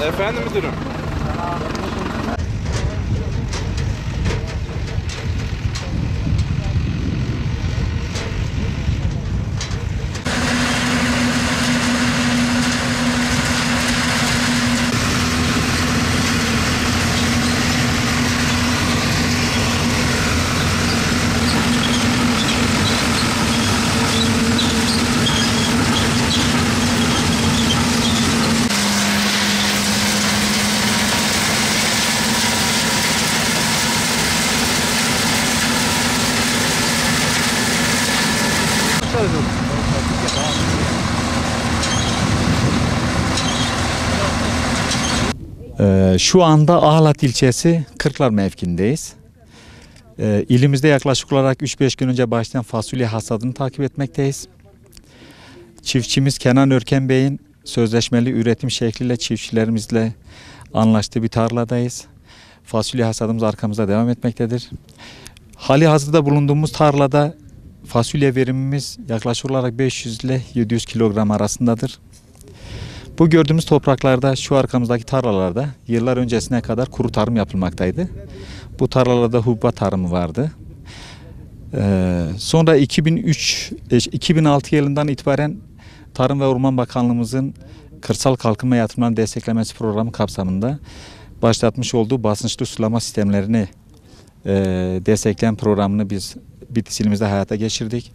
Efendim müdürüm. Şu anda Ahlat ilçesi Kırklar mevkiindeyiz. İlimizde yaklaşık olarak 3-5 gün önce başlayan fasulye hasadını takip etmekteyiz. Çiftçimiz Kenan Örken Bey'in sözleşmeli üretim şekliyle çiftçilerimizle anlaştığı bir tarladayız. Fasulye hasadımız arkamızda devam etmektedir. Hali hazırda bulunduğumuz tarlada fasulye verimimiz yaklaşık olarak 500 ile 700 kilogram arasındadır. Bu gördüğümüz topraklarda, şu arkamızdaki tarlalarda yıllar öncesine kadar kuru tarım yapılmaktaydı. Bu tarlalarda hububat tarımı vardı. Sonra 2006 yılından itibaren Tarım ve Orman Bakanlığımızın Kırsal Kalkınma Yatırımlarını Desteklemesi Programı kapsamında başlatmış olduğu basınçlı sulama sistemlerini destekleyen programını biz Bitlis ilimizde hayata geçirdik.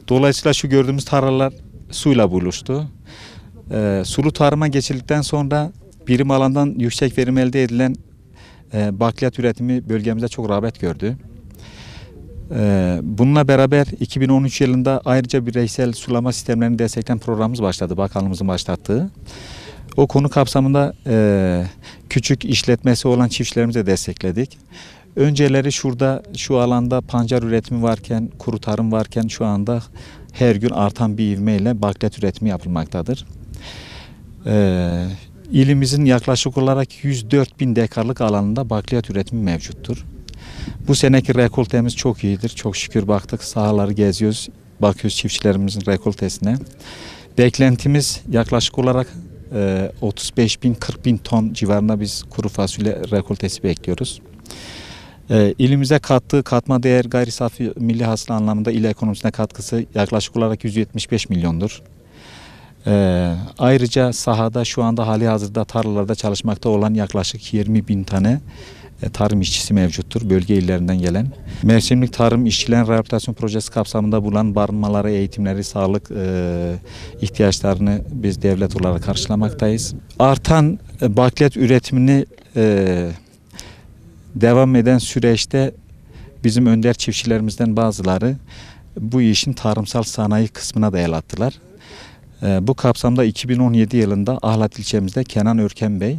Dolayısıyla şu gördüğümüz tarlalar suyla buluştu. Sulu tarıma geçildikten sonra birim alandan yüksek verim elde edilen bakliyat üretimi bölgemizde çok rağbet gördü. Bununla beraber 2013 yılında ayrıca bireysel sulama sistemlerini destekleyen programımız başladı, bakanlığımızın başlattığı. O konu kapsamında küçük işletmesi olan çiftçilerimize destekledik. Önceleri şu alanda pancar üretimi varken, kuru tarım varken şu anda her gün artan bir ivmeyle bakliyat üretimi yapılmaktadır. İlimizin yaklaşık olarak 104 bin dekarlık alanında bakliyat üretimi mevcuttur. Bu seneki rekoltemiz çok iyidir. Çok şükür baktık, sahaları geziyoruz, bakıyoruz çiftçilerimizin rekoltesine. Beklentimiz yaklaşık olarak 35 bin 40 bin ton civarında biz kuru fasulye rekoltesi bekliyoruz. İlimize kattığı katma değer gayri safi milli hasıla anlamında il ekonomisine katkısı yaklaşık olarak 175 milyondur. Ayrıca sahada şu anda hali hazırda tarlalarda çalışmakta olan yaklaşık 20 bin tane tarım işçisi mevcuttur bölge illerinden gelen. Mevsimlik tarım işçilerin rehabilitasyon projesi kapsamında bulunan barınmaları, eğitimleri, sağlık ihtiyaçlarını biz devlet olarak karşılamaktayız. Artan bakliyat üretimini devam eden süreçte bizim önder çiftçilerimizden bazıları bu işin tarımsal sanayi kısmına da el attılar. Bu kapsamda 2017 yılında Ahlat ilçemizde Kenan Örken Bey,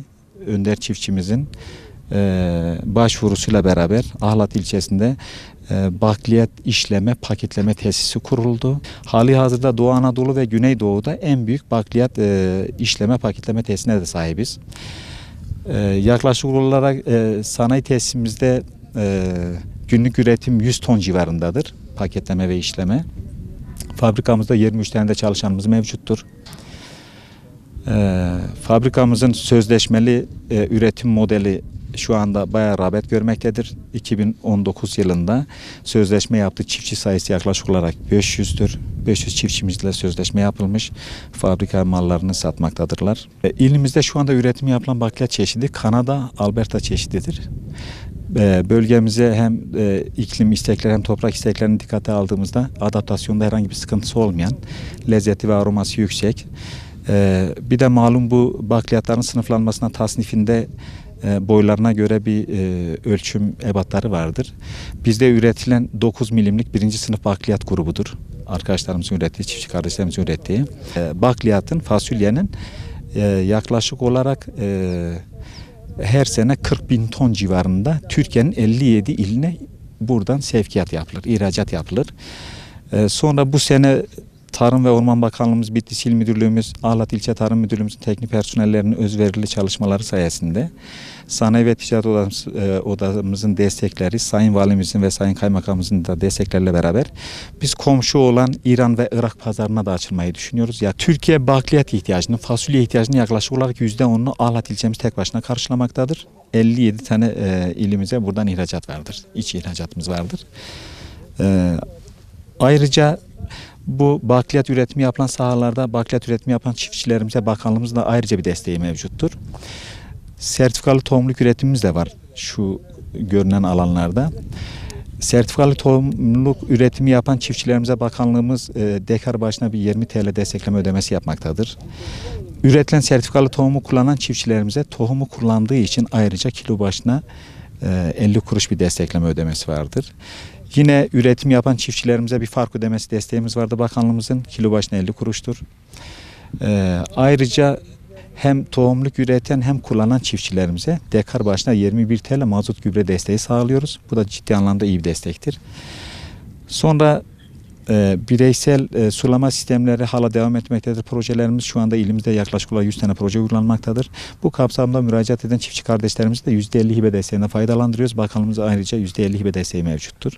önder çiftçimizin başvurusuyla beraber Ahlat ilçesinde bakliyat işleme, paketleme tesisi kuruldu. Hali hazırda Doğu Anadolu ve Güneydoğu'da en büyük bakliyat işleme, paketleme tesisine de sahibiz. Yaklaşık olarak sanayi tesisimizde günlük üretim 100 ton civarındadır, paketleme ve işleme. Fabrikamızda 23 tane de çalışanımız mevcuttur. Fabrikamızın sözleşmeli üretim modeli şu anda bayağı rağbet görmektedir. 2019 yılında sözleşme yaptığı çiftçi sayısı yaklaşık olarak 500'dür. 500 çiftçimizle sözleşme yapılmış. Fabrika mallarını satmaktadırlar. İlimizde şu anda üretim yapılan bakliyat çeşidi Kanada Alberta çeşididir. Bölgemize hem iklim istekleri hem toprak isteklerini dikkate aldığımızda adaptasyonda herhangi bir sıkıntısı olmayan, lezzeti ve aroması yüksek. Bir de malum bu bakliyatların sınıflanmasına, tasnifinde boylarına göre bir ölçüm ebatları vardır. Bizde üretilen 9 milimlik birinci sınıf bakliyat grubudur. Arkadaşlarımızın ürettiği, çiftçi kardeşlerimizin ürettiği. Bakliyatın, fasulyenin yaklaşık olarak her sene 40 bin ton civarında Türkiye'nin 57 iline buradan sevkiyat yapılır, ihracat yapılır. Sonra bu sene Tarım ve Orman Bakanlığımız, Bitlis İl Müdürlüğümüz, Ahlat İlçe Tarım Müdürlüğümüzün teknik personellerinin özverili çalışmaları sayesinde Sanayi ve Ticaret Odamızın destekleri, Sayın Valimizin ve Sayın Kaymakamımızın da desteklerle beraber biz komşu olan İran ve Irak pazarına da açılmayı düşünüyoruz. Ya Türkiye bakliyat ihtiyacını, fasulye ihtiyacını yaklaşık olarak %10'unu Ahlat ilçemiz tek başına karşılamaktadır. 57 tane ilimize buradan ihracat vardır. İç ihracatımız vardır. Ayrıca bu bakliyat üretimi yapılan sahalarda bakliyat üretimi yapan çiftçilerimize bakanlığımızın da ayrıca bir desteği mevcuttur. Sertifikalı tohumluk üretimimiz de var şu görünen alanlarda. Sertifikalı tohumluk üretimi yapan çiftçilerimize bakanlığımız dekar başına bir 20 TL destekleme ödemesi yapmaktadır. Üretilen sertifikalı tohumu kullanan çiftçilerimize tohumu kullandığı için ayrıca kilo başına 50 kuruş bir destekleme ödemesi vardır. Yine üretim yapan çiftçilerimize bir fark ödemesi desteğimiz vardı bakanlığımızın. Kilo başına 50 kuruştur. Ayrıca hem tohumluk üreten hem kullanan çiftçilerimize dekar başına 21 TL mazot gübre desteği sağlıyoruz. Bu da ciddi anlamda iyi bir destektir. Sonra bireysel sulama sistemleri hala devam etmektedir. Projelerimiz şu anda ilimizde yaklaşık olarak 100 tane proje uygulanmaktadır. Bu kapsamda müracaat eden çiftçi kardeşlerimizi de %50 hibe desteğine faydalandırıyoruz. Bakanlığımız ayrıca %50 hibe desteği mevcuttur.